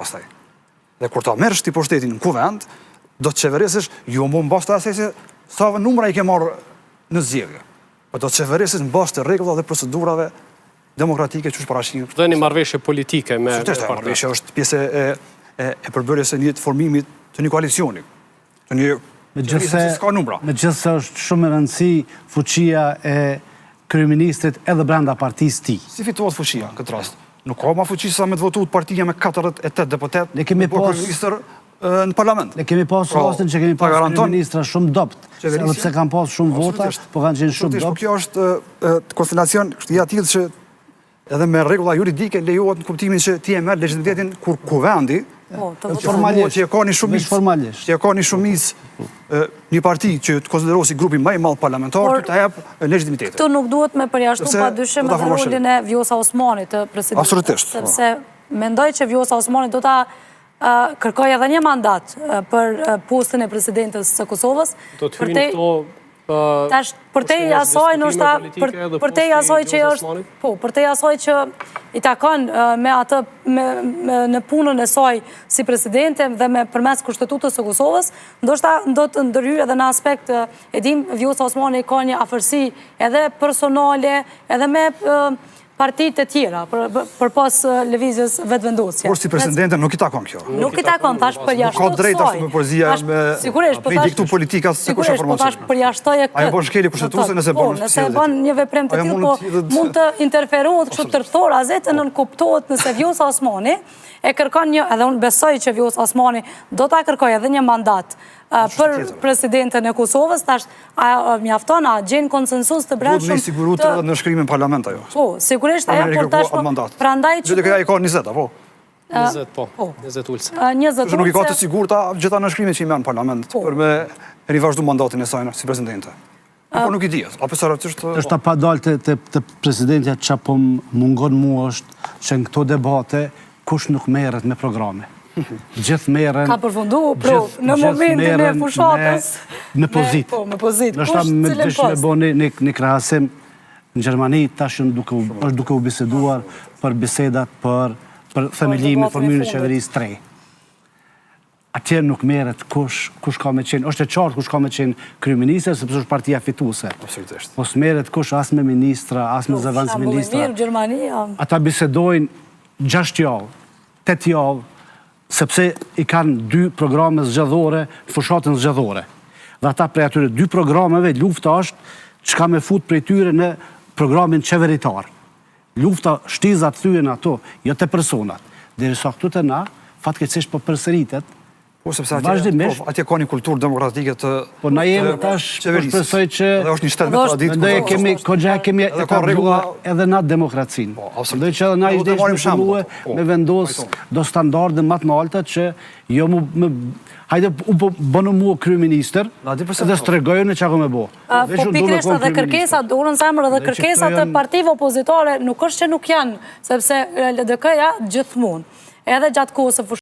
Pastaj. Dhe kur ta merresh ti pushtetin në kuvend, do të qeverisësh jo më në bazë të asaj se sa numra i ke marrë në zgjedhje. Po do të qeverisësh në bazë të rregullave dhe procedurave demokratike që është parashitur. Dhe një marrëveshje politike me partitë. Marrëveshja është pjesë e përbërjes së një formimit të një koalicioni. Të një Megjithëse është shumë e rëndësishme fuqia e kryeministrit edhe brenda partisë tij. Si fitohet fuqia në këtë rast? Nuk ka më fuqi sa me të votuar partia me 48 deputet. Ne kemi kryeministër në parlament. Ne kemi pasur rastin që kemi pasur kryeministra shumë dopt, sepse kanë pasur shumë vota, po kanë qenë shumë dopt. Kjo është konstelacion i tillë që edhe me rregulla juridike lejohet në kuptimin që ti e merr legitimitetin kur kuvendi formalisht që e ka një shumicë një parti që të konsiderohet si grupi më i madh parlamentar të jap legitimitetin. Këtu nuk duhet me përjashtu padyshim edhe rolin e Vjosa Osmanit të presidentit. Absolutisht. Sepse mendoj që Vjosa Osmani do ta kërkoj edhe një mandat për postin e presidentës së Kosovës. Do të hyjnë këto Përtej asaj që është, po, përtej asaj që i takon me atë në punën e saj si presidente dhe me përmes kushtetutës së Kosovës, ndoshta do të ndërhyjë edhe në aspekt, e dim, Vjosa Osmani ka një afërsi edhe personale, edhe me partitë e tjera, për pas lëvizjes vetëvendosje. Por si presidente nuk i takon kjo. Nuk i takon, thash përjashtoj kësaj. Nuk ka drejt ashtu me poezia me diktu politika se kush e formacion. Po thash përjashtoj e këtë. Ajo bën shkelje kushtetuese nëse bën. Nëse bën një veprim të tillë, po mund të interferohet kështu tërthor azete nën kuptohet nëse Vjosa Osmani e kërkon një, edhe unë besoj që Vjosa Osmani do ta kërkoj edhe një mandat për presidentën e Kosovës, tash mjafton, a gjenë konsensus të brendshëm. Duhet me siguru të në shkrimin parlament ajo. Po, sigurisht ajo, por tash prandaj që... Dhe këja i ka 20, apo? 20, po, 20 ulse. 20 ulse. Nuk i ka të sigurta gjitha në shkrimin që i merë në parlament, për me rivazhdu mandatin e sajnë si presidente. Po nuk i dihet, apo saratisht... është ta pa dalë të presidentja që po mungon mu është që në këto debate kush nuk merret me programe. Gjithë merren... Ka përfundu, në momentin e fushatës. Me pozit. Po, me pozit. Nështë me dëshë me bo një krahasim në Gjermani, tash është duke u biseduar për bisedat për themelimi, formimin e qeverisë 3. Atje nuk merret kush ka me qenë, është e qartë kush ka me qenë kryeministër, sepse është partia fituese. Absolutisht. Po s'merret kush as me ministra, as me zëvendësministra. Ata bisedojnë 6 javë, 8 javë, sepse i kanë 2 programe zgjedhore, fushatën zgjedhore. Dhe ata prej atyre 2 programeve, lufta është që ka me fut prej tyre në programin qeveritar. Lufta shtizat thyen ato, jo të personat. Dhe sa këtu të na, fatkeqësisht po përsëritet. Po, sepse atje ka një kulturë demokratike të po na jemi tash shpresoj që dhe është një shtet me traditë. Kemi edhe na demokracinë. Mendoj që edhe na ishte me vendos do standarde më të larta që jo hajde u bënu mua kryeministër dhe s'tregojnë çka më bë. Po pikërisht edhe kërkesat, unë në zemër edhe kërkesat të partive opozitare nuk është që nuk janë, sepse LDK-ja gjithmonë, edhe gjatë kohës së